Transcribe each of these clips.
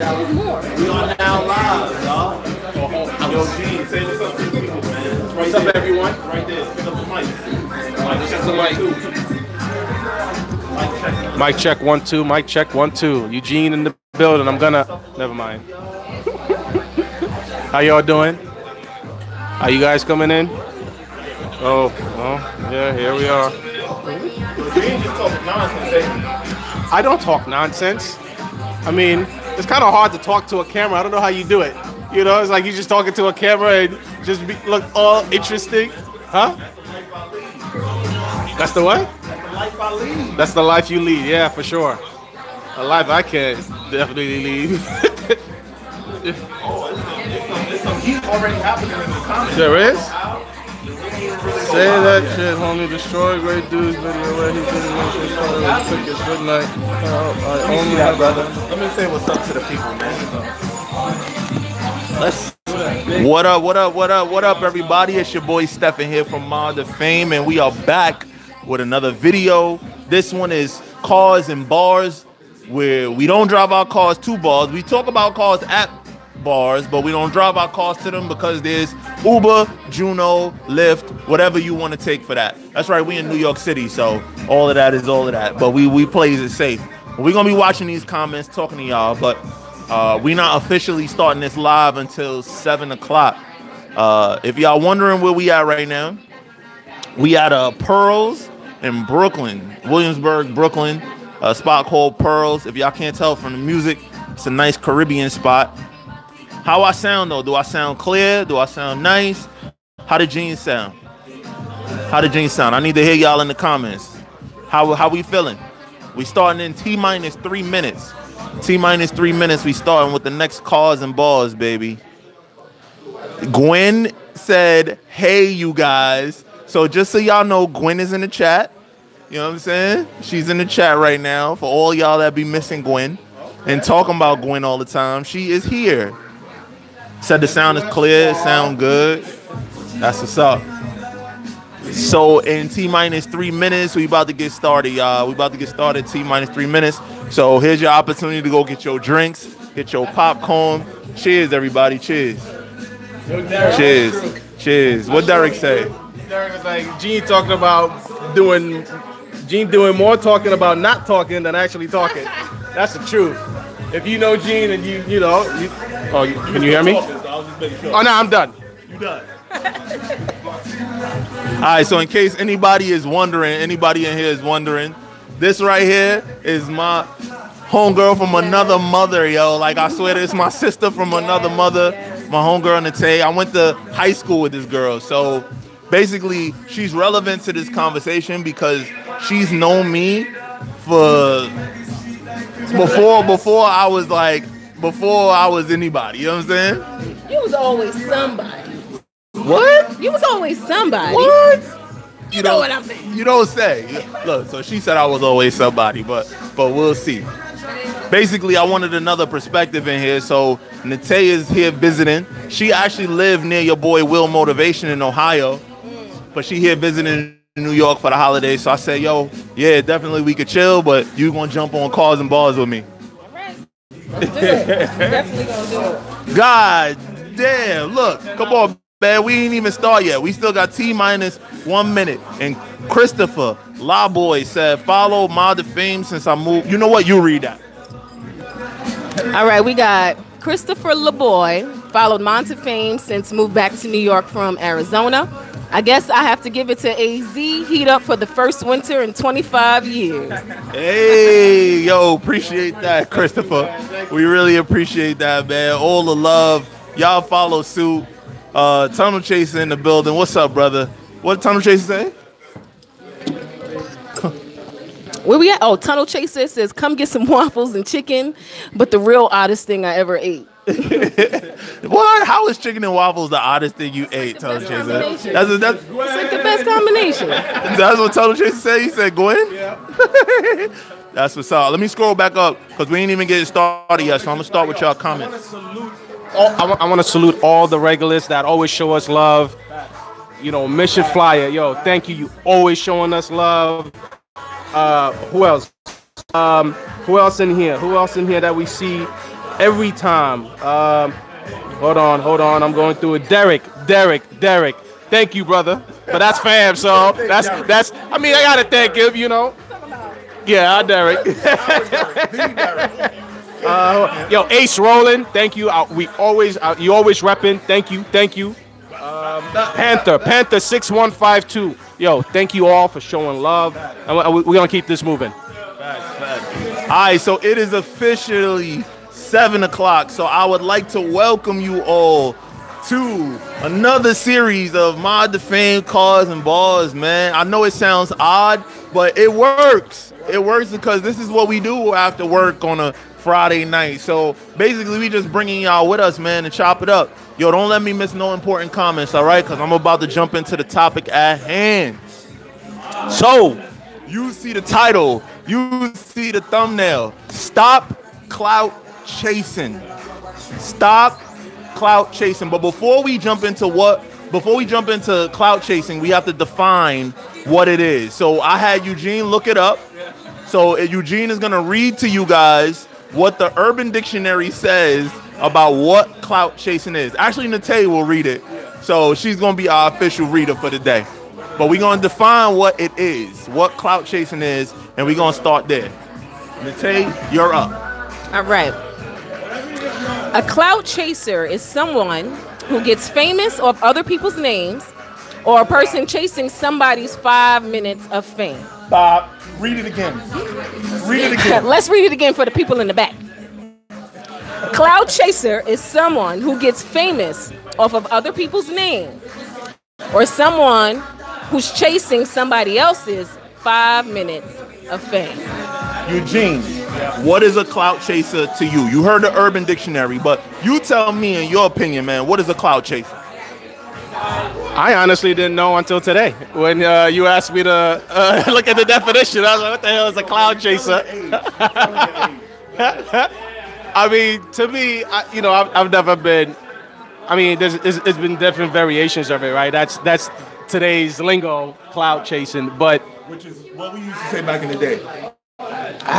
We are now live, y'all. Yo, G, say what's up to the people, man. What's up, everyone? Right there. Pick up the mic. Mic check the mic. Mic check 1 2. Mic check 1 2. Eugene in the building. I'm gonna. Never mind. How y'all doing? Are you guys coming in? Oh, yeah. Here we are. I don't talk nonsense. I mean, it's kind of hard to talk to a camera. I don't know how you do it. You know, it's like you just talking to a camera and just look all interesting. Huh? That's the what? That's the life I lead. That's the life you lead. Yeah, for sure. A life I can't definitely lead. There's some heat already happening in the comments. There is? Say that shit, homie. Destroy great dudes video where he didn't mention good night. Let me see that, brother. Let me say what's up to the people, man. What up, everybody? It's your boy Stephen here from Mod2Fame, and we are back with another video. This one is cars and bars, where we don't drive our cars to bars. We talk about cars at bars, but we don't drive our cars to them because there's Uber, Juno, Lyft, whatever you want to take for that. That's right, we in New York City, so all of that is all of that. But we plays it safe. We're gonna be watching these comments, talking to y'all, but we not officially starting this live until 7 o'clock. If y'all wondering where we at right now, we at Pearls in Brooklyn, Williamsburg, Brooklyn, a spot called Pearls. If y'all can't tell from the music, it's a nice Caribbean spot. How I sound though? Do I sound clear? Do I sound nice? How the jeans sound? How the jeans sound? I need to hear y'all in the comments. How we feeling? We starting in T-minus 3 minutes. T-minus 3 minutes. We starting with the next cars and bars, baby. Gwen said, "Hey, you guys." So just so y'all know, Gwen is in the chat. You know what I'm saying? She's in the chat right now. For all y'all that be missing Gwen and talking about Gwen all the time, she is here. Said the sound is clear, sound good. That's what's up. So in T-minus 3 minutes, we about to get started, y'all. We about to get started T-minus 3 minutes. So here's your opportunity to go get your drinks, get your popcorn. Cheers, everybody. Cheers. Cheers. Cheers. What Derek say? Derek was like, Gene talking about doing more talking about not talking than actually talking. That's the truth. If you know Gene and you know, can you hear me? Oh, no, I'm done. You done. All right, so in case anybody is wondering, anybody in here is wondering, this right here is my homegirl from another mother, yo. Like, I swear it's my sister from another mother, my homegirl Nate. I went to high school with this girl, so basically she's relevant to this conversation because she's known me for before I was anybody. You know what I'm saying? You was always somebody. What? You was always somebody. What? You know what I'm saying? You don't say. Look, so she said I was always somebody, but we'll see. Basically, I wanted another perspective in here, so Nate is here visiting. She actually lived near your boy Will Motivation in Ohio, but she here visiting in New York for the holidays. So I said, yo, yeah, definitely we could chill, but you gonna jump on cars and bars with me. All right. Let's do it. Definitely gonna do it. God damn, look, come on, man. We ain't even start yet. We still got T-minus 1 minute. And Christopher LaBoy said, follow Mod2Fame since I moved. You know what? You read that. All right, we got Christopher LaBoy, followed Mod2Fame since moved back to New York from Arizona. I guess I have to give it to AZ. Heat up for the first winter in 25 years. Hey, yo, appreciate that, Christopher. We really appreciate that, man. All the love. Y'all follow suit. Tunnel Chaser in the building. What's up, brother? What did Tunnel Chaser say? Where we at? Oh, Tunnel Chaser says, come get some waffles and chicken, but the real oddest thing I ever ate. What? How is chicken and waffles the oddest thing you ate, Tunnel Chaser? That's it's like the best combination. That's what Tunnel Chaser said? He said, Gwen? Yeah. That's what's up. Let me scroll back up because we ain't even getting started yet, so I'm going to start with y'all comments. I want to salute all the regulars that always show us love. You know, Mission Flyer, yo, thank you. You always showing us love. Who else? Who else in here? Who else in here that we see? every time. Hold on. I'm going through it. Derek. Thank you, brother. But that's fam, so that's. I mean, I gotta thank him, you know. Yeah, Derek. Yo, Ace Roland, thank you. You always repping. Thank you. Panther 6152. Yo, thank you all for showing love, and we're gonna keep this moving. All right, so it is officially 7 o'clock. So I would like to welcome you all to another series of Mod2Fame Cars and Bars, man. I know it sounds odd, but it works. It works because this is what we do after work on a Friday night. So basically, we just bringing y'all with us, man, and chop it up. Yo, don't let me miss no important comments, all right? Because I'm about to jump into the topic at hand. So, you see the title. You see the thumbnail. Stop clout chasing. Stop clout chasing. But before we jump into clout chasing, we have to define what it is. So I had Eugene look it up. So Eugene is going to read to you guys what the Urban Dictionary says about what clout chasing is. Actually, Nate will read it. So she's going to be our official reader for the day. But we're going to define what it is, what clout chasing is, and we're going to start there. Nate, you're up. All right. A clout chaser is someone who gets famous off other people's names or a person chasing somebody's 5 minutes of fame. Bob, read it again. Read it again. Let's read it again for the people in the back. Clout chaser is someone who gets famous off of other people's names or someone who's chasing somebody else's 5 minutes of fame. Eugene, what is a clout chaser to you? You heard the Urban Dictionary, but you tell me in your opinion, man, what is a clout chaser? I honestly didn't know until today when you asked me to look at the definition. I was like, what the hell is a clout chaser? I mean, to me, I've never been. I mean, it's been different variations of it, right? That's today's lingo, clout chasing, but which is what we used to say back in the day.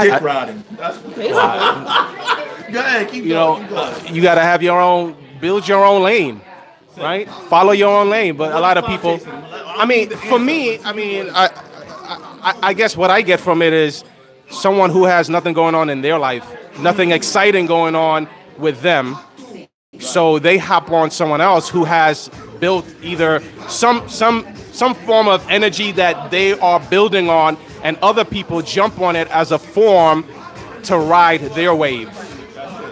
Dick riding. That's basically. Go ahead, keep going. You got to build your own lane, right? Follow your own lane. But a lot of people, I mean, for me, I guess what I get from it is someone who has nothing going on in their life, nothing exciting going on with them. So they hop on someone else who has built either some form of energy that they are building on, and other people jump on it as a form to ride their wave,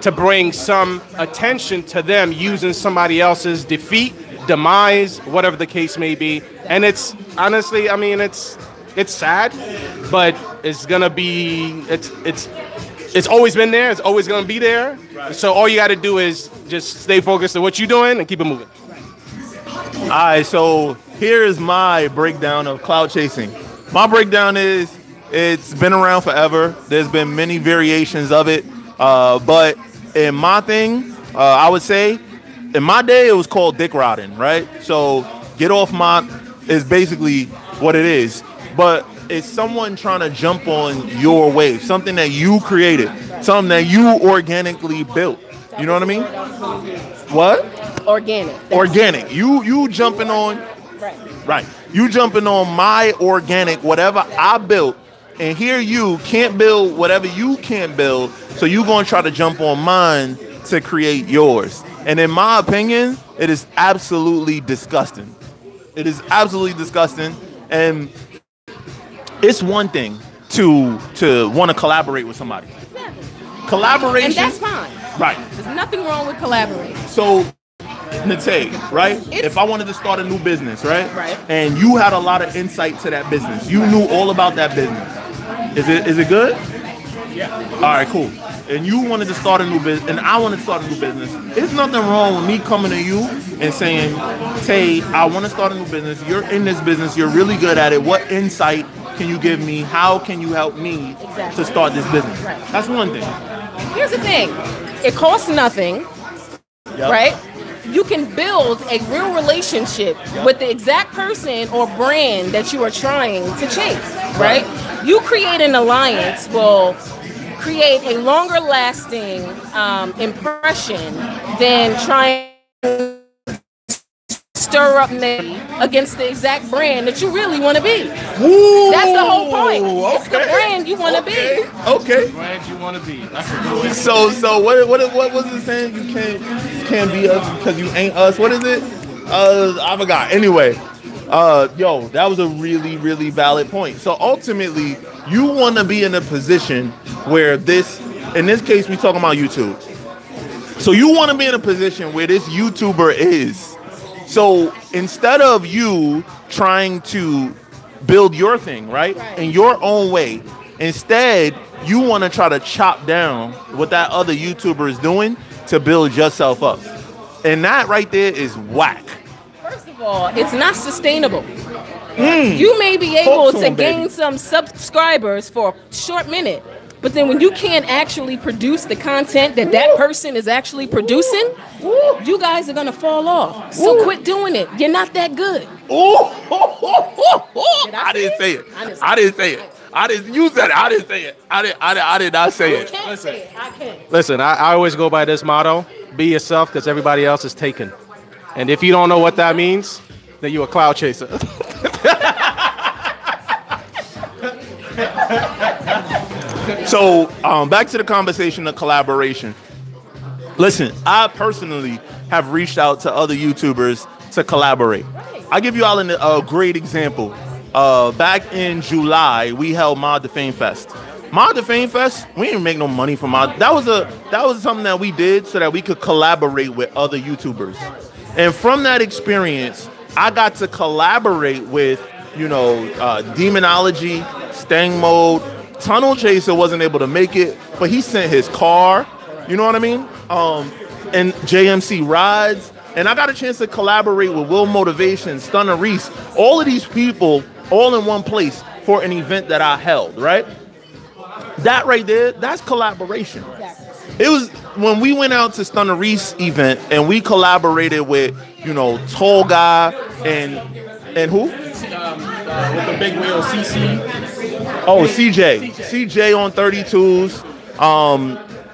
to bring some attention to them using somebody else's defeat, demise, whatever the case may be. And it's honestly, I mean, it's sad, but it's gonna be, it's always been there. It's always gonna be there. Right. So all you got to do is just stay focused on what you're doing and keep it moving. All right, so here's my breakdown of clout chasing. My breakdown is it's been around forever. There's been many variations of it. But in my thing, I would say, in my day, it was called dick riding, right? So get off my is basically what it is. But it's someone trying to jump on your wave, something that you created, something that you organically built. You know what I mean? What? Organic. You jumping on. Right. You jumping on my organic, whatever I built, and here you can't build whatever you can't build, so you gonna try to jump on mine to create yours. And in my opinion, it is absolutely disgusting. It is absolutely disgusting. And it's one thing to want to collaborate with somebody. Collaboration. And that's fine. Right. There's nothing wrong with collaborating. So, Nate, right? If I wanted to start a new business, right? Right. And you had a lot of insight to that business. You knew all about that business. Is it good? Yeah. All right, cool. And you wanted to start a new business, and I wanted to start a new business. There's nothing wrong with me coming to you and saying, Tay, I want to start a new business. You're in this business. You're really good at it. What insight can you give me? How can you help me to start this business? Right. That's one thing. Here's the thing. It costs nothing, right? You can build a real relationship with the exact person or brand that you are trying to chase, right? You create an alliance. Well, create a longer lasting impression than trying to stir up maybe against the exact brand that you really want to be. Ooh, that's the whole point. Okay. It's the brand you want to be. Okay. The brand you want to be. That's a good way. So what was it saying? You can't be us because you ain't us. What is it? I forgot. Anyway, yo, that was a really, really valid point. So ultimately, you want to be in a position where in this case, we talking about YouTube. So you want to be in a position where this YouTuber is. So instead of you trying to build your thing, right, in your own way, instead you want to try to chop down what that other YouTuber is doing to build yourself up. And that right there is whack. First of all, it's not sustainable. You may be able to gain some subscribers for a short minute, but then when you can't actually produce the content that person is actually producing, you guys are gonna fall off. So quit doing it. You're not that good. I didn't say it. I didn't say it. You said it. I didn't say it. I did not say it. Listen, I always go by this motto: be yourself, because everybody else is taken. And if you don't know what that means, then you're a cloud chaser. So back to the conversation of collaboration. Listen, I personally have reached out to other YouTubers to collaborate. I'll give you all a great example. Back in July, we held Mod2Fame Fest. Mod2Fame Fest, we didn't make no money from Mod. That was something that we did so that we could collaborate with other YouTubers. And from that experience, I got to collaborate with, Demonology, Stang Mode. Tunnel Chaser wasn't able to make it, but he sent his car, you know what I mean? And JMC Rides. And I got a chance to collaborate with Will Motivation, Stunner Reese, all of these people all in one place for an event that I held, right? That right there, that's collaboration. It was when we went out to Stunner Reese event and we collaborated with, Tall Guy and who? With the big wheel, CC. Oh, CJ. CJ on 32s.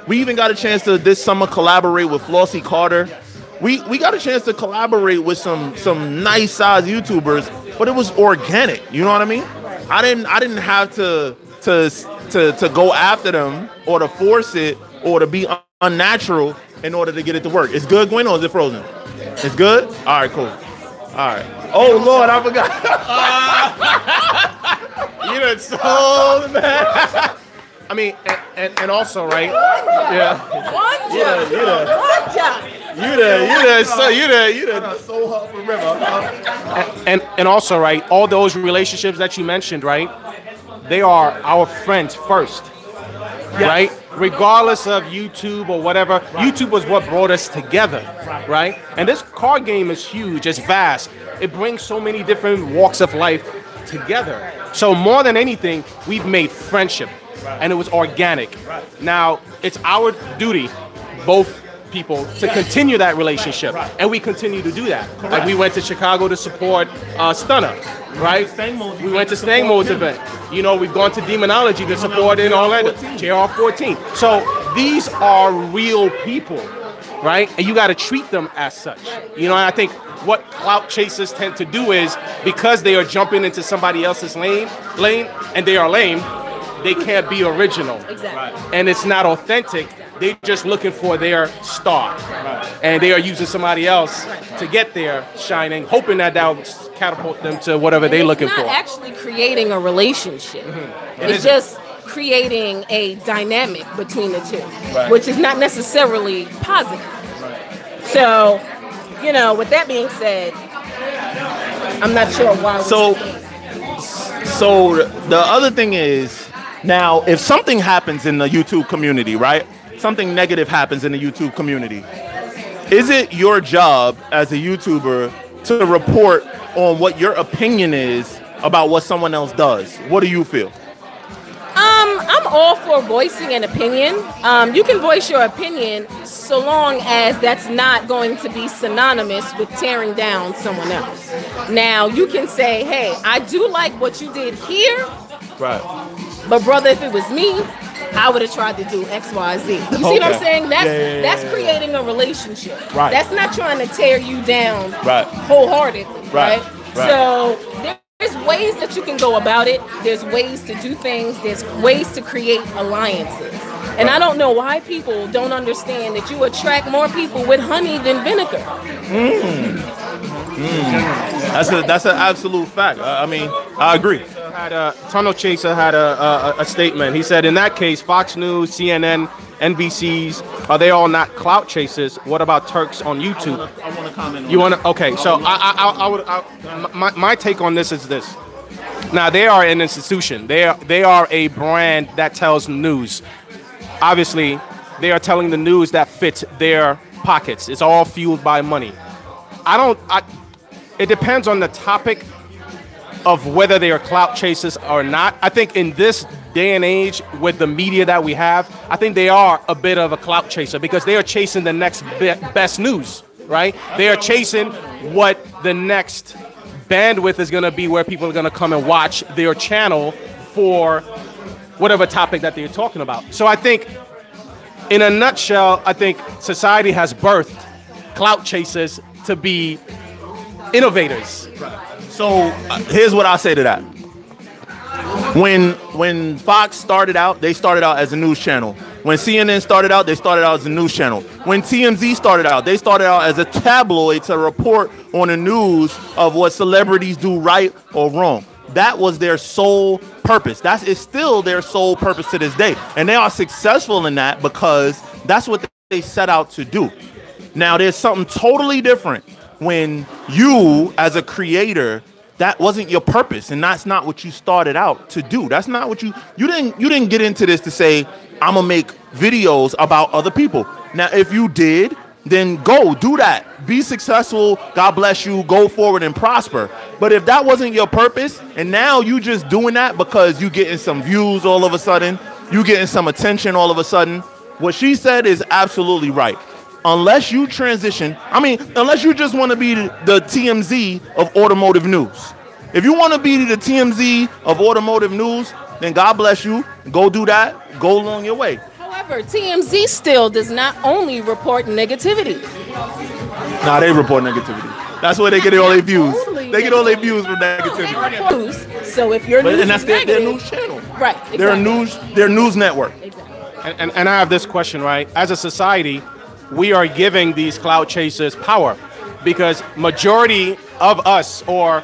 We even got a chance to this summer collaborate with Flossie Carter. We got a chance to collaborate with some nice size YouTubers, but it was organic. You know what I mean? I didn't have to go after them or to force it or to be unnatural in order to get it to work. It's good, Gwen, or is it frozen? It's good? All right, cool. All right. Oh, Lord, I forgot. You done sold, man. I mean, and also, right? Yeah. You done sold her forever. And also, right? All those relationships that you mentioned, right? They are our friends first, right? Regardless of YouTube or whatever, YouTube was what brought us together, right? And this card game is huge. It's vast. It brings so many different walks of life together. So more than anything, we've made friendship, and it was organic. Now, it's our duty, both people, to continue that relationship, and we continue to do that. Like we went to Chicago to support Stunner, right? We went to Stang Modes event. We've gone to Demonology to support in Orlando, JR14. So these are real people, right? And you got to treat them as such. And I think what clout chasers tend to do is, because they are jumping into somebody else's lane, and they are lame, they can't be original. Exactly. And it's not authentic. They're just looking for their star. And they are using somebody else to get their shining, hoping that will catapult them to whatever they're looking for. It's not actually creating a relationship. It's just creating a dynamic between the two, which is not necessarily positive. So, with that being said, I'm not sure why. So the other thing is, now, if something happens in the YouTube community, right? Something negative happens in the YouTube community. Is it your job as a YouTuber to report on what your opinion is about what someone else does? What do you feel? I'm all for voicing an opinion. You can voice your opinion so long as that's not going to be synonymous with tearing down someone else. Now, you can say, hey, I do like what you did here. Right. But brother, if it was me, I would have tried to do X, Y, Z. You see what I'm saying? That's creating a relationship. Right. That's not trying to tear you down wholeheartedly. Right. So there's ways that you can go about it. There's ways to do things. There's ways to create alliances. And I don't know why people don't understand that you attract more people with honey than vinegar. That's an absolute fact. I mean, I agree. Tunnel Chaser had a statement. He said, in that case, Fox News, CNN, NBC's, are they all not clout chasers? What about Turks on YouTube? I want to comment on You want to? Okay, so my take on this is this. Now, they are an institution. They are a brand that tells news. Obviously, they are telling the news that fits their pockets. It's all fueled by money. It depends on the topic of whether they are clout chasers or not. I think in this day and age, with the media that we have, I think they are a bit of a clout chaser because they are chasing the next best news, right? They are chasing what the next bandwidth is going to be, where people are going to come and watch their channel for whatever topic that they're talking about. So I think, in a nutshell, I think society has birthed clout chasers to be innovators. So here's what I'll say to that. When Fox started out, they started out as a news channel. When CNN started out, they started out as a news channel. When TMZ started out, they started out as a tabloid to report on the news of what celebrities do right or wrong. That was their sole purpose. That is still their sole purpose to this day. And they are successful in that because that's what they set out to do. Now, there's something totally different when you, as a creator, that wasn't your purpose, and that's not what you started out to do. That's not what you didn't get into this to say, I'm gonna make videos about other people. Now, if you did, then go do that. Be successful. God bless you. Go forward and prosper. But if that wasn't your purpose, and now you just doing that because you getting some views all of a sudden, you getting some attention all of a sudden, what she said is absolutely right. Unless you transition, unless you just want to be the TMZ of automotive news. If you want to be the TMZ of automotive news, then God bless you. Go do that. Go along your way. However, TMZ still does not only report negativity. Nah, they report negativity. That's where they get all their views. They get all their views from negativity. So if your news and that's is negative, their news channel. Right. Exactly. Their news network. Exactly. And I have this question, right? As a society, we are giving these clout chasers power because majority of us, or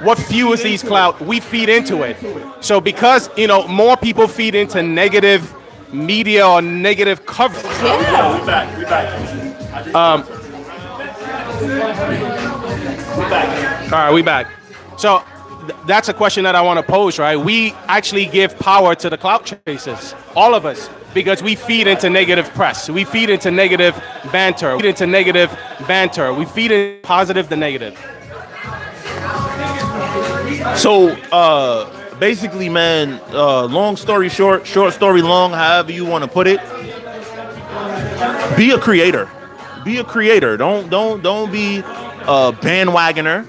what fuels these clout, we feed into it. So because, more people feed into negative media or negative coverage. Yeah. We back. All right, we back. So that's a question that I want to pose, right? We actually give power to the clout chasers, all of us, because we feed into negative press. We feed into negative banter. We feed into negative banter. We feed in positive the negative. So basically, man, long story short, short story long, however you want to put it, be a creator. Be a creator. Don't be a bandwagoner.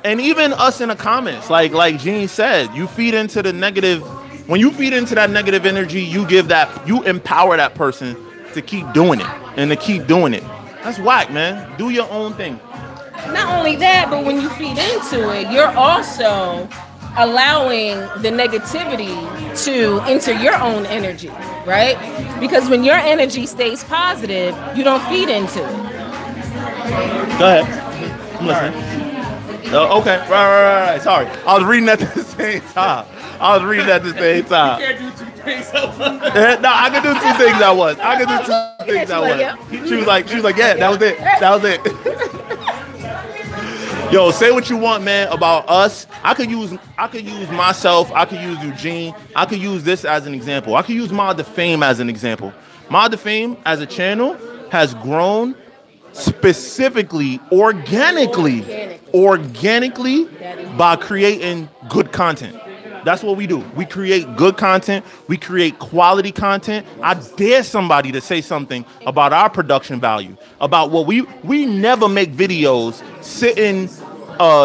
And even us in the comments, like Gene said, you feed into the negative. When you feed into that negative energy, you empower that person to keep doing it and to keep doing it. That's whack, man. Do your own thing. Not only that, but when you feed into it, you're also allowing the negativity to enter your own energy, right? Because when your energy stays positive, you don't feed into it. Go ahead. I'm listening. Okay. Right. Sorry. I was reading at the same time. You can't do two things at once. No, I can do two things at once. She was like, yeah, that was it. Yo, say what you want, man, about us. I could use myself. I could use Eugene. I could use this as an example. I could use Mod2Fame as an example. Mod2Fame as a channel has grown specifically, organically by creating good content. That's what we do. We create good content. We create quality content. I dare somebody to say something about our production value, about what we never make videos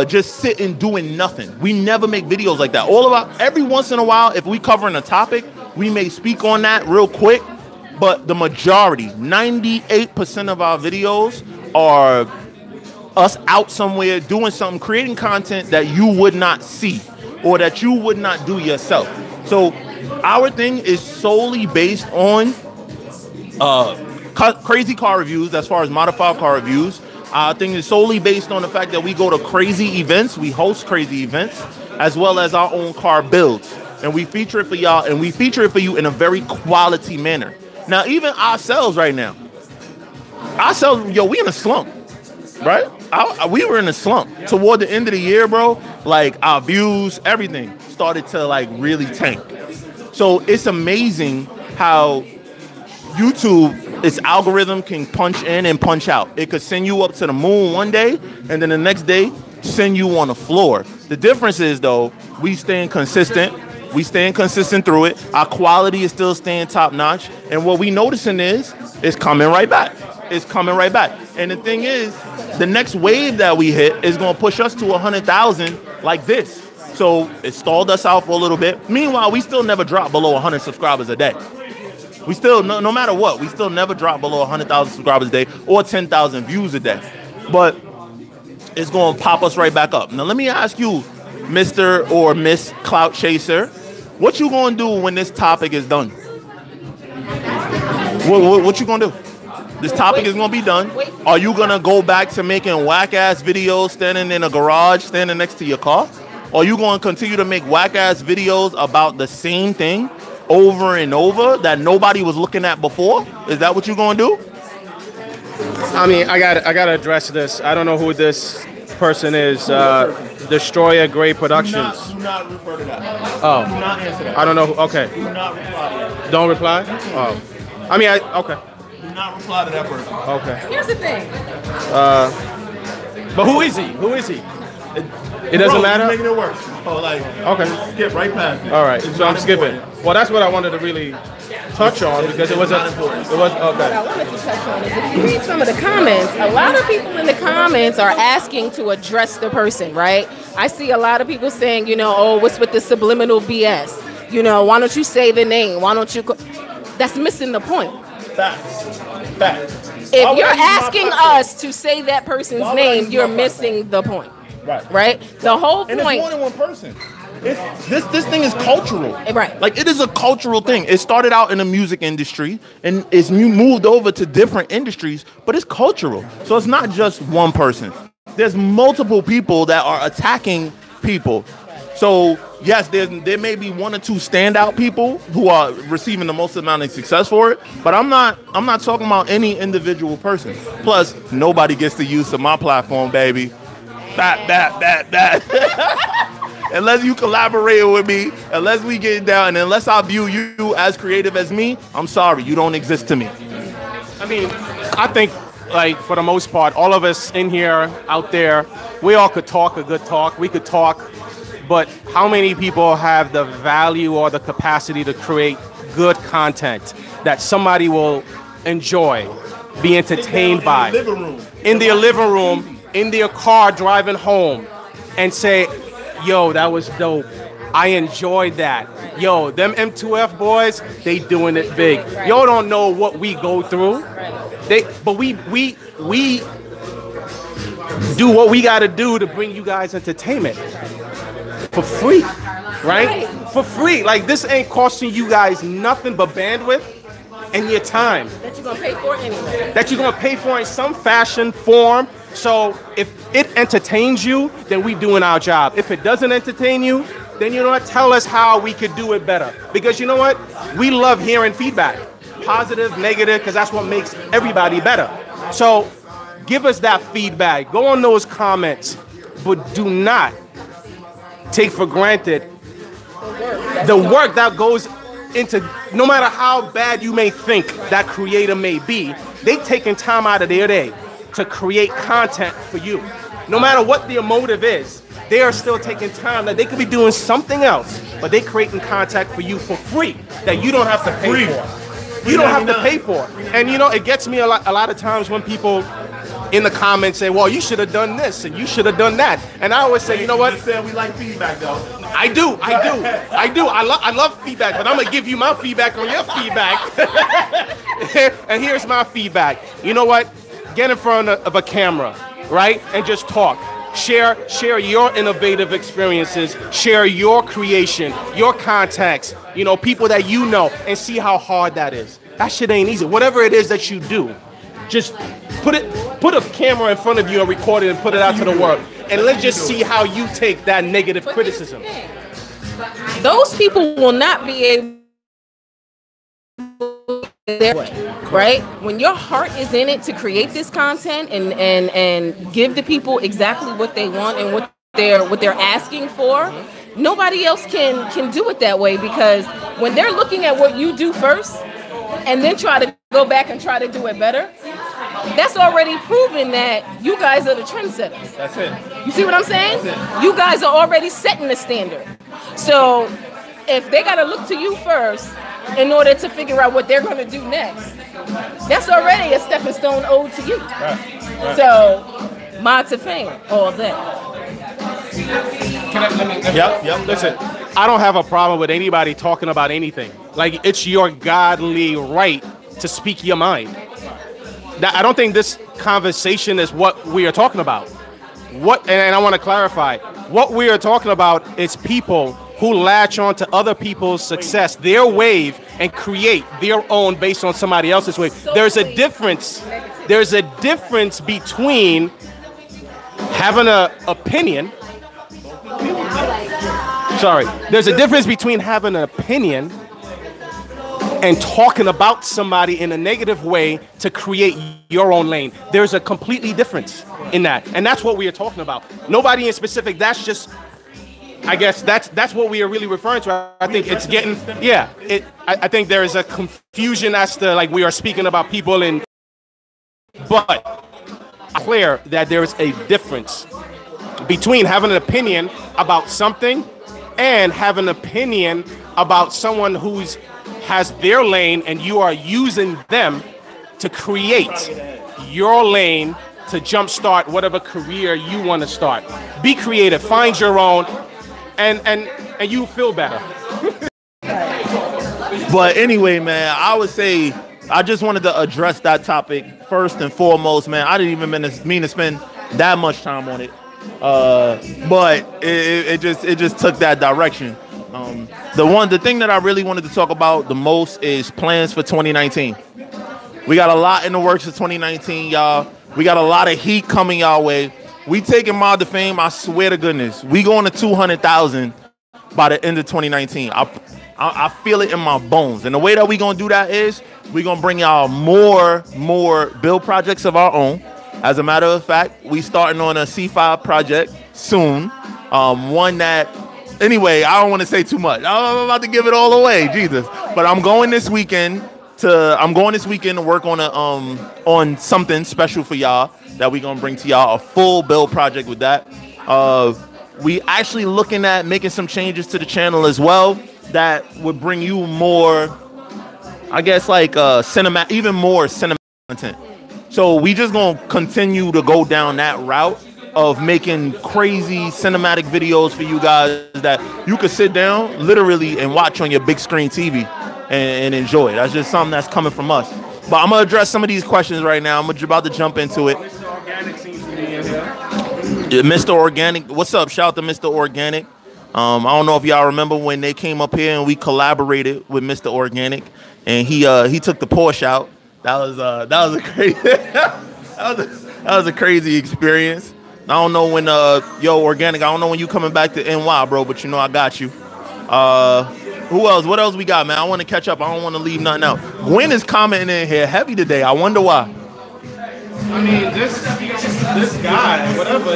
just sitting doing nothing. We never make videos like that. Every once in a while, if we covering a topic, we may speak on that real quick, but the majority, 98% of our videos are us out somewhere doing something, creating content that you would not see or that you would not do yourself. So our thing is solely based on crazy car reviews, as far as modified car reviews. Our thing is solely based on the fact that we go to crazy events, we host crazy events, as well as our own car builds. And we feature it for y'all, and we feature it for you in a very quality manner. Now, even ourselves right now, yo, we in a slump, right? We were in a slump. Toward the end of the year, bro, like our views, everything started to like really tank. So it's amazing how YouTube, its algorithm can punch in and punch out. It could send you up to the moon one day, and then the next day, send you on the floor. The difference is, though, we staying consistent. We staying consistent through it. Our quality is still staying top notch. And what we noticing is, it's coming right back. It's coming right back. And the thing is, the next wave that we hit is going to push us to 100,000 like this. So it stalled us out for a little bit. Meanwhile, we still never drop below 100 subscribers a day. We still, no matter what, we still never drop below 100,000 subscribers a day or 10,000 views a day. But it's going to pop us right back up. Now, let me ask you, Mr. or Miss Clout Chaser, what you going to do when this topic is done? What you going to do? This topic is going to be done. Are you going to go back to making whack-ass videos standing in a garage, standing next to your car? Or are you going to continue to make whack-ass videos about the same thing over and over that nobody was looking at before? Is that what you're going to do? I mean, I gotta address this. I don't know who this person is. Destroyer Gray Productions. Do not refer to that. Oh. Do not answer that. I don't know. Okay. Do not reply to that. Don't reply? Oh. I mean, okay. Do not reply to that person. Okay. Here's the thing. But who is he? Who is he? It doesn't matter? You're making it worse. Oh, like, okay. Skip right past it. All right. It's So I'm skipping. important. Well, that's what I wanted to really touch on because it was not important. It was What okay. I wanted to touch on is if you read some of the comments, a lot of people in the comments are asking to address the person, right? I see a lot of people saying, you know, oh, what's with the subliminal BS? You know, why don't you say the name? Why don't you? That's missing the point. Facts. Facts. If you're asking us to say that person's name, you're missing the point. Right? The whole And it's point. more than one person. This thing is cultural. Right. Like, it is a cultural thing. It started out in the music industry and it's moved over to different industries, but it's cultural. So it's not just one person. There's multiple people that are attacking people. So yes, there may be one or two standout people who are receiving the most amount of success for it, but I'm not talking about any individual person. Plus, nobody gets the use of my platform, baby. That. Unless you collaborate with me, unless we get down, and unless I view you as creative as me, I'm sorry, you don't exist to me. I mean, I think, like, for the most part, all of us in here, out there, we all could talk a good talk. We could talk, but how many people have the value or the capacity to create good content that somebody will enjoy, be entertained by? In their living room, in their car driving home, and say, yo, that was dope. I enjoyed that. Yo, them M2F boys, they doing it big. Y'all don't know what we go through. But we do what we gotta do to bring you guys entertainment. For free, right? For free. Like, this ain't costing you guys nothing but bandwidth and your time. That you're gonna pay for anyway. That you're gonna pay for in some fashion, form. So if it entertains you, then we doing our job. If it doesn't entertain you, then you know what? Tell us how we could do it better. Because you know what? We love hearing feedback. Positive, negative, because that's what makes everybody better. So give us that feedback. Go on those comments, but do not take for granted the work that goes into, no matter how bad you may think that creator may be, they taking time out of their day to create content for you. No matter what their motive is, they are still taking time that they could be doing something else, but they creating content for you for free that you don't have to pay for. You don't have to pay for. And you know, it gets me a lot of times when people in the comments say, well, you should have done this and you should have done that. And I always say, you know what? We like feedback though. I do. I love feedback, but I'm gonna give you my feedback on your feedback. And here's my feedback. You know what? Get in front of a camera, right? And just talk. Share your innovative experiences, share your creation, your contacts, you know, people that you know, and see how hard that is. That shit ain't easy. Whatever it is that you do, just put a camera in front of you and record it and put it out to the world. And let's just see how you take that negative criticism. Those people will not be able their way, right? When your heart is in it to create this content and give the people exactly what they want and what they're asking for, nobody else can do it that way, because when they're looking at what you do first and then try to go back and try to do it better, that's already proven that you guys are the trendsetters. That's it. You see what I'm saying? You guys are already setting the standard. So if they got to look to you first in order to figure out what they're going to do next, that's already a stepping stone owed to you. Right. So, Mod2Fame, all that. Yep. Listen, I don't have a problem with anybody talking about anything. Like, it's your godly right to speak your mind. I don't think this conversation is what we are talking about. And I want to clarify, what we are talking about is people who latch on to other people's success, their wave, and create their own based on somebody else's wave. There's a difference. There's a difference between having an opinion. Sorry. There's a difference between having an opinion and talking about somebody in a negative way to create your own lane. There's a completely difference in that. And that's what we are talking about. Nobody in specific, that's just, I guess that's what we are really referring to. I think it's getting, I think there is a confusion as to, like, we are speaking about people in, but clear that there is a difference between having an opinion about something and having an opinion about someone who's has their lane and you are using them to create your lane to jumpstart whatever career you want to start. Be creative, find your own, and you feel better. But anyway, man, I would say I just wanted to address that topic first and foremost, man. I didn't even mean to spend that much time on it, but it just took that direction. The thing that I really wanted to talk about the most is plans for 2019. We got a lot in the works for 2019, y'all. We got a lot of heat coming y'all way. We taking Mod2Fame, I swear to goodness. We going to 200,000 by the end of 2019. I feel it in my bones. And the way that we gonna do that is we gonna bring y'all more build projects of our own. As a matter of fact, we starting on a C5 project soon. One that, anyway, I don't want to say too much. I'm about to give it all away, Jesus. But I'm going this weekend to work on on something special for y'all that we gonna bring to y'all, a full build project with that. We actually looking at making some changes to the channel as well that would bring you more, I guess, like even more cinematic content. So we just gonna continue to go down that route of making crazy cinematic videos for you guys that you could sit down literally and watch on your big screen TV and enjoy. That's just something that's coming from us. But I'm gonna address some of these questions right now. I'm about to jump into it. Mr. Organic seems to be in here. Mr. Organic, what's up? Shout out to Mr. Organic. I don't know if y'all remember when they came up here and we collaborated with Mr. Organic, and he took the Porsche out. That was a crazy that was a crazy experience. I don't know when Organic, I don't know when you coming back to NY, bro, but you know I got you. Who else? What else we got, man? I want to catch up. I don't want to leave nothing out. Gwen is commenting in here heavy today. I wonder why. I mean, this guy, whatever,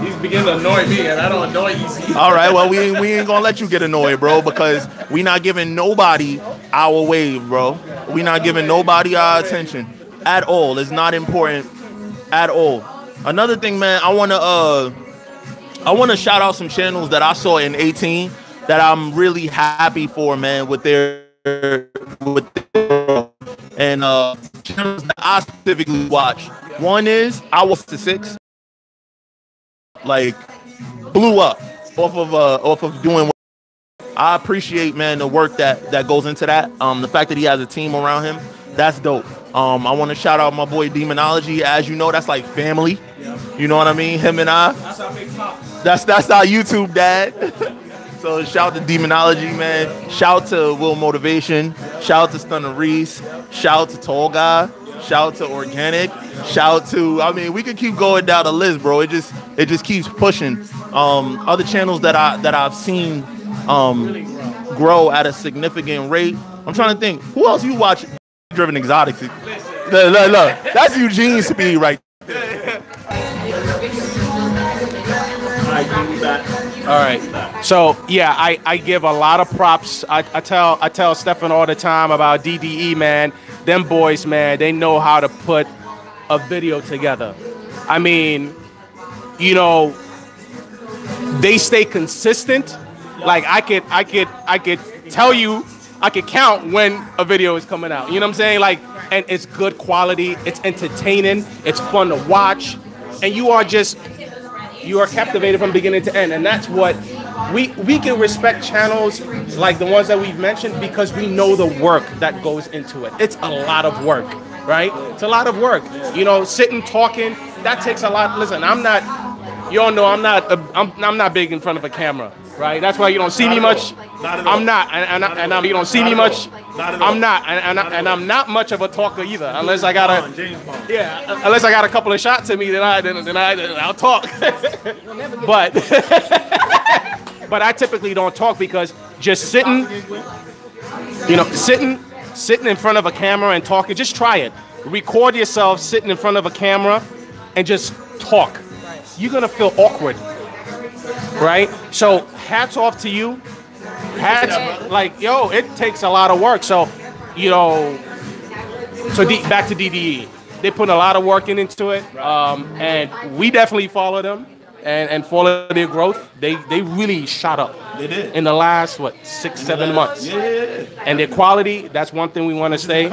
he's beginning to annoy me, and I don't annoy you. All right, well, we ain't gonna let you get annoyed, bro, because we not giving nobody our wave, bro. We not giving nobody our attention at all. It's not important at all. Another thing, man, I wanna shout out some channels that I saw in 18 that I'm really happy for, man, with their And channels that I specifically watch. One is I Was to Six. Like blew up off of doing what I appreciate, man, the work that goes into that. The fact that he has a team around him, that's dope. I want to shout out my boy Demonology. As you know, that's like family. You know what I mean? Him and I. That's our big pop. That's our YouTube dad. So shout out to Demonology, man. Shout out to Will Motivation. Shout out to Stunner Reese. Shout out to Tall Guy. Shout out to Organic. Shout out to, I mean, we could keep going down the list, bro. It just keeps pushing. Other channels that I've seen grow at a significant rate. I'm trying to think. Who else you watch? Driven Exotics. Look, that's Eugene speed right there. All right. So yeah, I give a lot of props. I tell Stefan all the time about DDE, man. Them boys, man, they know how to put a video together. I mean, you know, they stay consistent. Like I could tell you, I could count when a video is coming out. You know what I'm saying? Like, and it's good quality. It's entertaining. It's fun to watch, and you are captivated from beginning to end. And that's what we can respect channels like the ones that we've mentioned because we know the work that goes into it. It's a lot of work, right? It's a lot of work. You know, sitting talking, that takes a lot. Listen, you all know I'm not big in front of a camera, right? That's why you don't see me much. I'm not, and you don't see me much. I'm not, and I'm not much of a talker either, unless I got unless I got a couple of shots in me, then I'll talk. but but I typically don't talk because just sitting in front of a camera and talking. Just try it. Record yourself sitting in front of a camera and just talk. You're gonna feel awkward, right? So hats off to you. It takes a lot of work. So, you know, back to DDE. They put a lot of work into it, and we definitely follow them and follow their growth. They really shot up. They did in the last 6-7 months. Yeah. And their quality, that's one thing we want to say.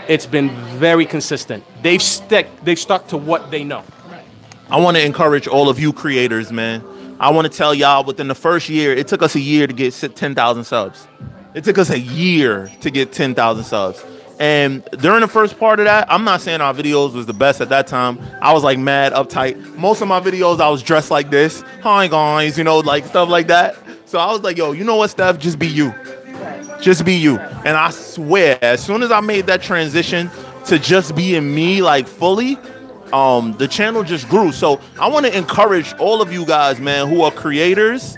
It's been very consistent. They've stuck to what they know. I want to encourage all of you creators, man. I want to tell y'all within the first year, it took us a year to get 10,000 subs. It took us a year to get 10,000 subs. And during the first part of that, I'm not saying our videos was the best at that time. I was like mad uptight. Most of my videos, I was dressed like this. Hi guys, you know, like stuff like that. So I was like, yo, you know what, Steph? Just be you. Just be you. And I swear, as soon as I made that transition to just being me, like fully, the channel just grew. So I want to encourage all of you guys, man, who are creators.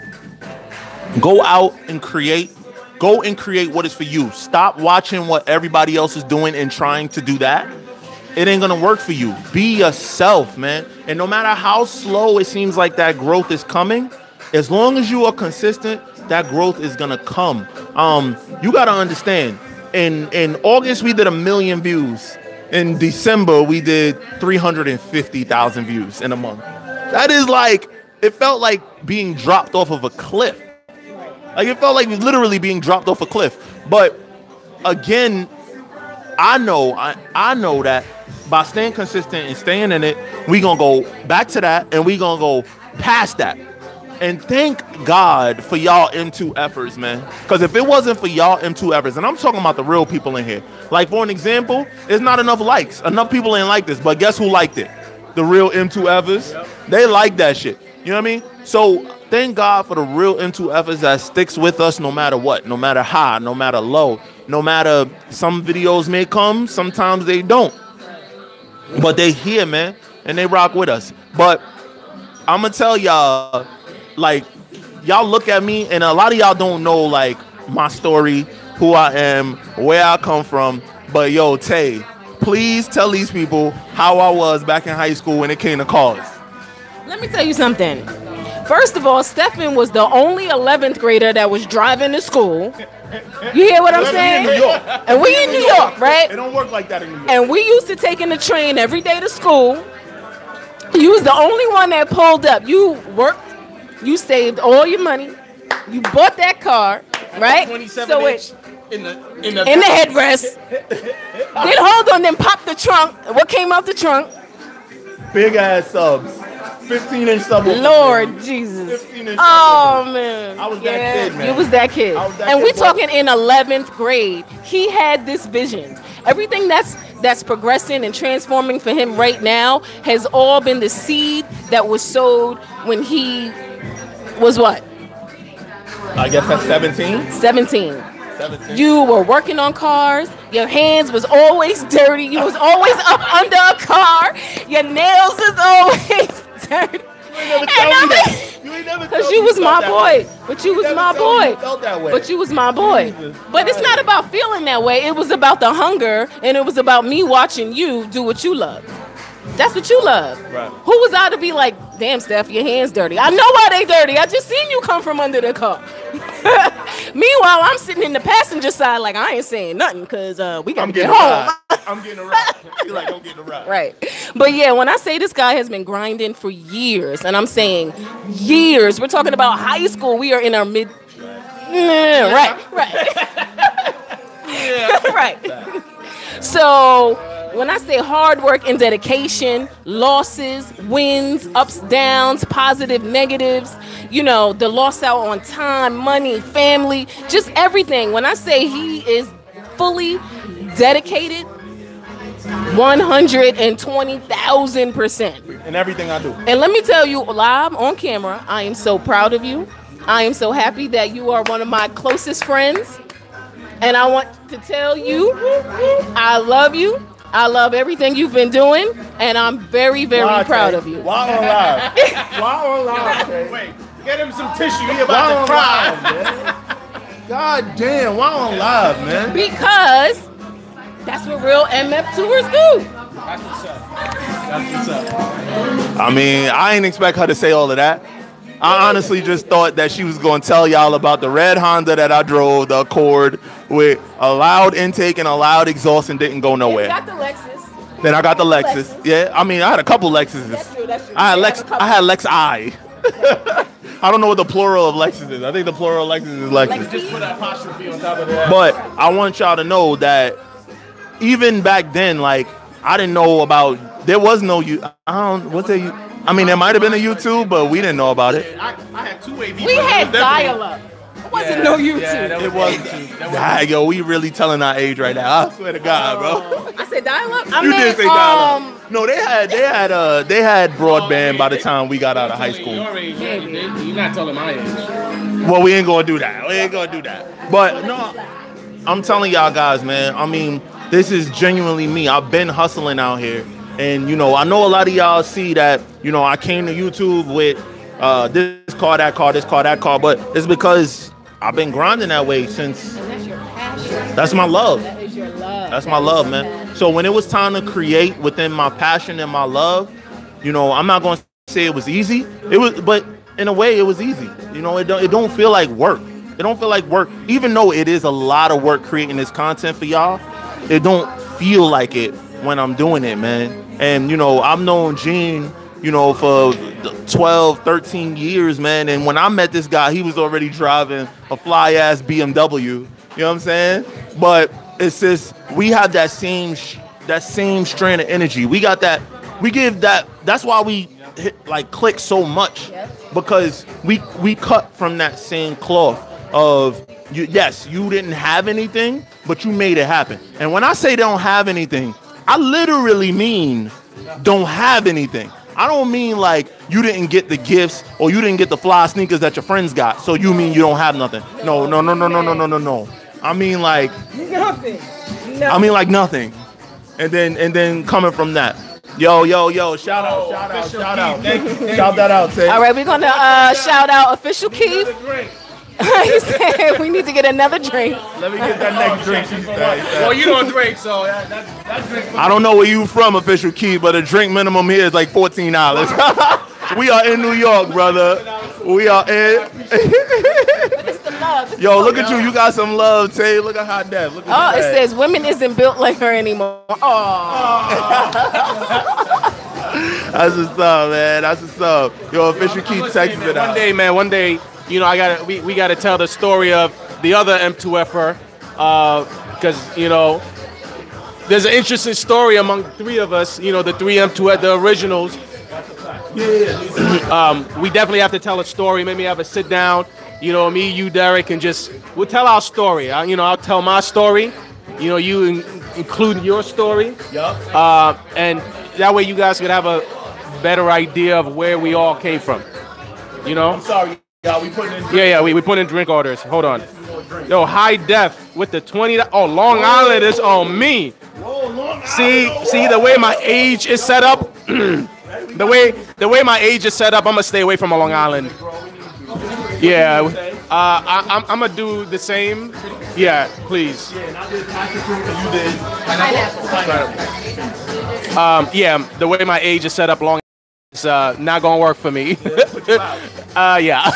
Go out and create. Go and create what is for you. Stop watching what everybody else is doing and trying to do that. It ain't gonna work for you. Be yourself, man. And no matter how slow it seems like that growth is coming, as long as you are consistent, that growth is gonna come. You gotta understand, in August we did 1 million views. In December we did 350,000 views in a month. That is like, it felt like being dropped off of a cliff. Like it felt like literally being dropped off a cliff. But again, I know that by staying consistent and staying in it, we gonna go back to that and we gonna go past that. And thank God for y'all M2 efforts, man. Because if it wasn't for y'all M2 efforts, and I'm talking about the real people in here. Like for an example, there's not enough likes. Enough people ain't like this, but guess who liked it? The real M2 efforts. They like that shit. You know what I mean? So thank God for the real M2 efforts that sticks with us no matter what, no matter high, no matter low, no matter some videos may come, sometimes they don't. But they here, man, and they rock with us. But I'm gonna tell y'all, like, y'all look at me, and a lot of y'all don't know, like, my story, who I am, where I come from. But yo, Tay, please tell these people how I was back in high school when it came to cars. Let me tell you something. First of all, Stephan was the only 11th grader that was driving to school. You hear what I'm saying? We in New York. And we in New York, right? It don't work like that in New York. And we used to taking the train every day to school. You was the only one that pulled up. You worked, you saved all your money, you bought that car, right? 27 inch. In the headrest. Then hold on, then pop the trunk. What came out the trunk? Big ass subs. 15-inch sub. Lord Jesus. 15-inch Oh man. I was that kid, man. You was that kid. And we talking in 11th grade. He had this vision. Everything that's progressing and transforming for him right now has all been the seed that was sowed when he was what? I guess that's 17. 17. You were working on cars. Your hands was always dirty. You was always up under a car. Your nails is always dirty. You ain't never because you was my boy. But you was my boy. But you was my boy. But it's not about feeling that way. It was about the hunger, and it was about me watching you do what you love. That's what you love. Right. Who was I to be like, damn, Steph, your hands dirty? I know why they dirty. I just seen you come from under the car. Meanwhile, I'm sitting in the passenger side like, I ain't saying nothing because we got to get home. I'm getting a ride. You're like, I'm getting a ride. Right. But yeah, when I say this guy has been grinding for years, and I'm saying years, we're talking about high school. We are in our mid. Right. Yeah. Right. So when I say hard work and dedication, losses, wins, ups, downs, positive, negatives, you know, the loss out on time, money, family, just everything. When I say he is fully dedicated, 120,000%. In everything I do. And let me tell you live on camera, I am so proud of you. I am so happy that you are one of my closest friends. And I want to tell you, I love you. I love everything you've been doing, and I'm very, very proud of you. Why on live? Why on live? Wait, get him some tissue. He about to cry. God damn, why on live, man? Because that's what real MF tours do. That's what's up. That's what's up. I mean, I ain't expect her to say all of that. I honestly just thought that she was going to tell y'all about the red Honda that I drove, the Accord, with a loud intake and a loud exhaust and didn't go nowhere. You got the Lexus. Then I got the Lexus. Yeah, I mean, I had a couple Lexuses. That's true. I had Lex I. I don't know what the plural of Lexus is. I think the plural of Lexus is Lexus. Just put an apostrophe on top of that. But I want y'all to know that even back then, like, I didn't know about, there was no, I mean, there might have been a YouTube, but we didn't know about it. I had two-way. We had dial-up. It wasn't no YouTube. Yeah, It was. Yo, we really telling our age right now. I swear to God, bro. I said dial-up. You did say dial-up. No, they had broadband by the time we got out of high school. You're not telling my age. Well, we ain't gonna do that. But no, I'm telling y'all guys, man. I mean, this is genuinely me. I've been hustling out here. And, you know, I know a lot of y'all see that, you know, I came to YouTube with this car, that car, this car, that car, but it's because I've been grinding that way since. And that's your passion. That's my love. That is your love. That's my love, man. So when it was time to create within my passion and my love, you know, I'm not going to say it was easy. It was, but in a way, it was easy. You know, it don't feel like work. It don't feel like work. Even though it is a lot of work creating this content for y'all, it don't feel like it when I'm doing it, man. And, you know, I've known Gene, you know, for 12, 13 years, man. And when I met this guy, he was already driving a fly-ass BMW. You know what I'm saying? But it's just, we have that same strand of energy. We got that, we give that, that's why we click so much. Because we cut from that same cloth of, yes, you didn't have anything, but you made it happen. And when I say they don't have anything, I literally mean don't have anything. I don't mean like you didn't get the gifts or you didn't get the fly sneakers that your friends got, so you mean you don't have nothing. No. I mean like nothing. I mean like nothing. And then coming from that. Yo, shout out. Shout that out, Tay. All right, we're gonna shout out Official Keith. He said we need to get another drink. Let me get that next drink. Well, you don't drink, so that drink. I don't know where you from, Official Key, but a drink minimum here is like $14. We are in New York, brother. We are in. It's the love. Yo, look at you. You got some love, Tay. Look at Hot Def. It says women isn't built like her anymore. Oh. That's what's up, man. That's what's up. Yo, Official Key texting it out. One day, you know, we gotta tell the story of the other M2F'er because you know there's an interesting story among the three of us. You know, the 3M2 at the originals. We definitely have to tell a story. Maybe have a sit down. You know, me, you, Derek, and we'll tell our story. You know, I'll tell my story. You know, you include your story. Yup. And that way you guys could have a better idea of where we all came from. You know? I'm sorry, y'all. We putting in. Yeah, we put in drink orders. Hold on. Yo, high def with the 20. Oh, Long Island is on me. See the way my age is set up. the way my age is set up, I'm gonna stay away from a Long Island. Yeah, I'm gonna do the same. Yeah, please. Yeah, the way my age is set up, Long is not gonna work for me. Yeah.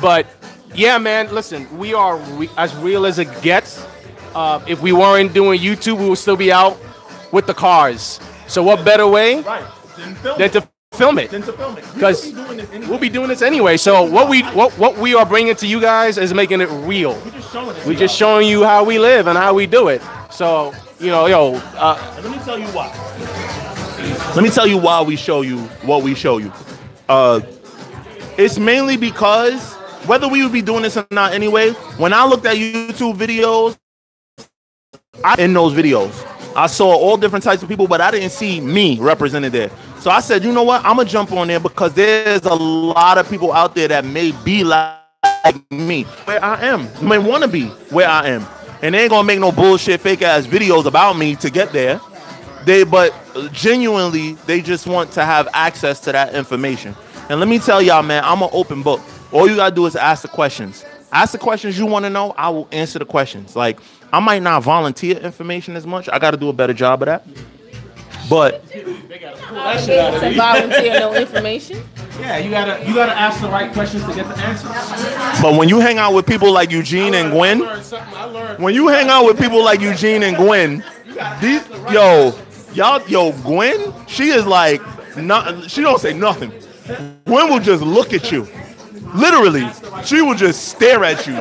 But yeah, man, listen, we are as real as it gets. If we weren't doing YouTube, we would still be out with the cars. So what better way than to film it? Because we'll be doing this anyway. So what we are bringing to you guys is making it real. We're just showing you how we live and how we do it. So you know, yo. Let me tell you why. Let me tell you why we show you what we show you. It's mainly because whether we would be doing this or not anyway, when I looked at YouTube videos, in those videos, I saw all different types of people, but I didn't see me represented there. So I said, you know what? I'm going to jump on there because there's a lot of people out there that may be like me, where I am, may want to be where I am. And they ain't going to make no bullshit, fake ass videos about me to get there. But genuinely, they just want to have access to that information. And let me tell y'all, man, I'm an open book. All you got to do is ask the questions. Ask the questions you want to know. I will answer the questions. Like, I might not volunteer information as much. I got to do a better job of that. But to volunteer no information. Yeah, you gotta ask the right questions to get the answers. But when you hang out with people like Eugene and Gwen, when you hang out with people like Eugene and Gwen, Gwen, she is like, she don't say nothing. Gwen will just look at you. Literally, she will just stare at you.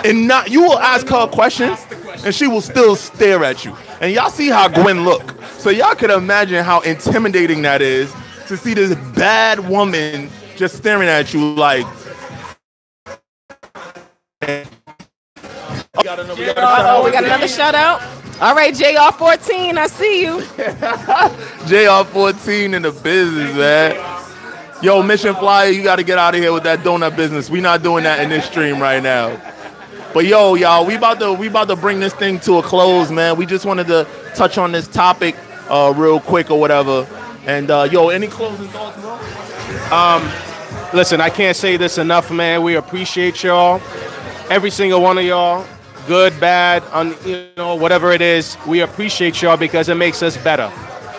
And you will ask her questions, and she will still stare at you. And y'all see how Gwen look. So y'all can imagine how intimidating that is to see this bad woman just staring at you like. We got another shout out. All right, JR14, I see you. JR14 in the business, man. Yo, Mission Flyer, you got to get out of here with that donut business. We not doing that in this stream right now. But yo, y'all, we about to bring this thing to a close, man. We just wanted to touch on this topic real quick or whatever. And yo, any closing thoughts, bro? Listen, I can't say this enough, man. We appreciate y'all, every single one of y'all, good, bad, you know, whatever it is. We appreciate y'all because it makes us better.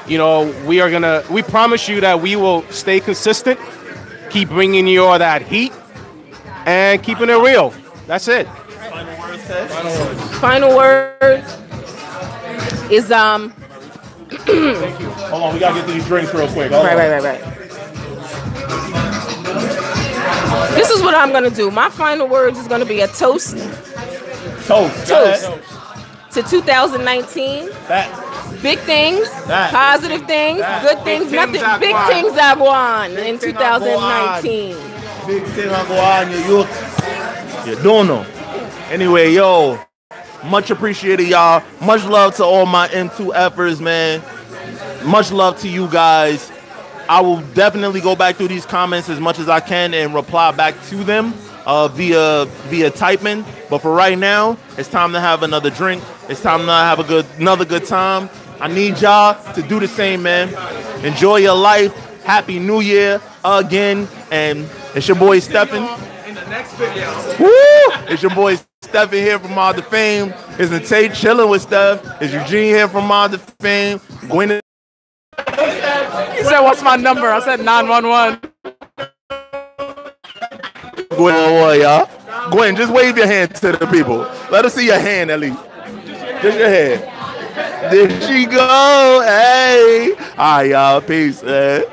You know, we promise you that we will stay consistent, keep bringing you all that heat, and keeping it real. That's it. Final words, Tess? Final words is Thank you. Hold on, we gotta get these drinks real quick. Right. This is what I'm gonna do. My final words is gonna be a toast. Toast. To 2019. Big things, positive things, good things, nothing. Big things are going in 2019. Big things are going. You don't know. Anyway, yo, much appreciated, y'all. Much love to all my M2Fers, man. Much love to you guys. I will definitely go back through these comments as much as I can and reply back to them via typing. But for right now, it's time to have another drink. It's time to have another good time. I need y'all to do the same, man. Enjoy your life. Happy New Year again. And it's your boy Stephen. In the next video. Woo! It's your boy Stephen here from Mod2Fame. It's Nate chilling with Steph. It's Eugene here from Mod2Fame. Gwen. He said, what's my number? I said 911. Gwen, y'all. Gwen, just wave your hand to the people. Let us see your hand at least. Just your hand. There she go. Hey. All right, y'all. Peace, man.